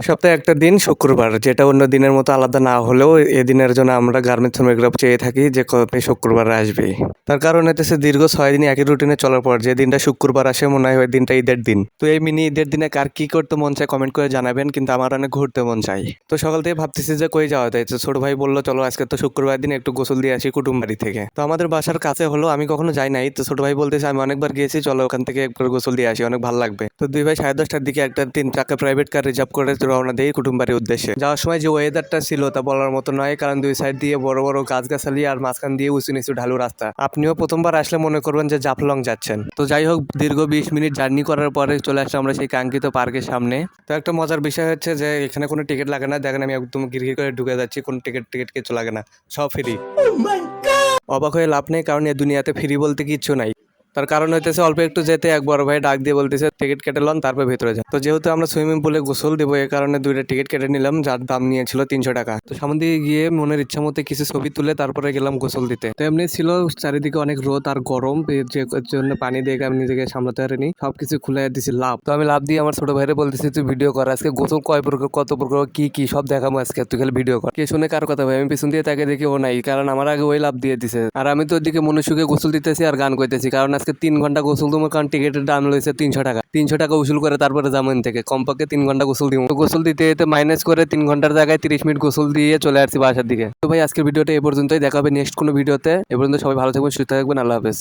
সপ্তাহে একটা দিন শুক্রবার, যেটা অন্য দিনের মতো আলাদা না হলেও এ দিনের জন্য আমরা গার্মেন্টস শ্রমিকরা চেয়ে থাকি যে কবে শুক্রবার আসবে। তার কারণ হইতেছে দীর্ঘ 6 দিন একই রুটিনে চলার পর যে দিনটা শুক্রবার আসে মনে হয় ওই দিনটা ঈদের দিন। তো এই মিনি ঈদের দিনে কার কি করতে মন চায় কমেন্ট করে জানাবেন, কিন্তু আমার অনেক ঘুরতে মন চাই। তো সকাল থেকে ভাবতেছি যে কই যাওয়া যায়, তো ছোট ভাই বললো চলো আজকে তো শুক্রবার দিন একটু গোসল দিয়ে আসি কুটুম বাড়ি থেকে। তো আমাদের বাসার কাছে হলো, আমি কখনো যাই নাই, তো ছোট ভাই বলতেছে আমি অনেকবার গিয়েছি, চলো ওখান থেকে একবার গোসল দিয়ে আসি, অনেক ভালো লাগবে। তো দুই ভাই 10:30টার দিকে একটা 3 চাকা প্রাইভেট কার রিজার্ভ করে রওনা দেই কুটুম বাড়ির উদ্দেশ্যে। যাওয়ার সময় যে ওয়েদারটা ছিল তা বলার মতো নয়, কারণ দুই সাইড দিয়ে বড় বড় গাছগাছালি আর মাঝখান দিয়ে উঁচু নিচু ঢালু রাস্তা। আপনিও প্রথমবার আসলে মনে করবেন যে জাফলং যাচ্ছেন। তো যাই হোক, দীর্ঘ 20 মিনিট জার্নি করার পরে চলে আসলাম আমরা সেই কাঙ্ক্ষিত পার্কের সামনে। তো একটা মজার বিষয় হচ্ছে যে এখানে কোনো টিকিট লাগে না, দেখেন আমি একদম গিরগির করে ঢুকে যাচ্ছি, কোনো টিকিট কিছু লাগে না, সব ফ্রি। অবাক হয়ে লাভ নেই, কারণ এই দুনিয়াতে ফ্রি বলতে কিচ্ছু নাই। তার কারণ হইতেছে অল্প একটু যেতে এক বড় ভাই ডাক দিয়ে বলতেছে টিকিট কেটে লন, তারপর ভেতরে যান। তো যেহেতু আমরা সুইমিং পুলে গোসল দেবো, এই কারণে দুইটা টিকিট কেটে নিলাম, যার দাম নিয়েছিল 300 টাকা। তো সামনে দিয়ে গিয়ে মনের ইচ্ছা মতো কিছু ছবি তুলে তারপরে গেলাম গোসল দিতে। তো এমনি ছিল চারিদিকে অনেক রোদ আর গরম, যে জন্য পানি দিয়ে আমি নিজেকে সামলাতে পারিনি, সবকিছু খুলে দিছি লাভ। তো আমি লাভ দিয়ে আমার ছোট ভাইরে বলতেছি তুই ভিডিও কর, আজকে গোসল কয় প্রকার কত প্রকার কি কি সব দেখাবো আজকে, তুই খালি ভিডিও কর। কে শুনে কার কথা ভাই, আমি পিছন দিয়ে তাকে দেখি ও নাই, কারণ আমার আগে ওই লাভ দিয়ে দিছে। আর আমি তো ওইদিকে মনুষ্যকে গোসল দিতেছি আর গান করতেছি, কারণ আজকে 3 ঘন্টা গোসল দেবো, কারণ টিকিটের দাম রয়েছে 300 টাকা। 300 টাকা উসুল করে তারপরে জামিন থেকে কমপক্ষে 3 ঘন্টা গোসল দিব। তো গোসল দিতে দিতে মাইনাস করে 3 ঘন্টার জায়গায় 30 মিনিট গোসল দিয়ে চলে আসছি বাসার দিকে। তো ভাই আজকের ভিডিওটা এ পর্যন্তই, দেখা হবে নেক্সট কোনো ভিডিওতে। এ পর্যন্ত সবাই ভালো থাকবেন, সুস্থ থাকবেন, আল্লাহ হাফেজ।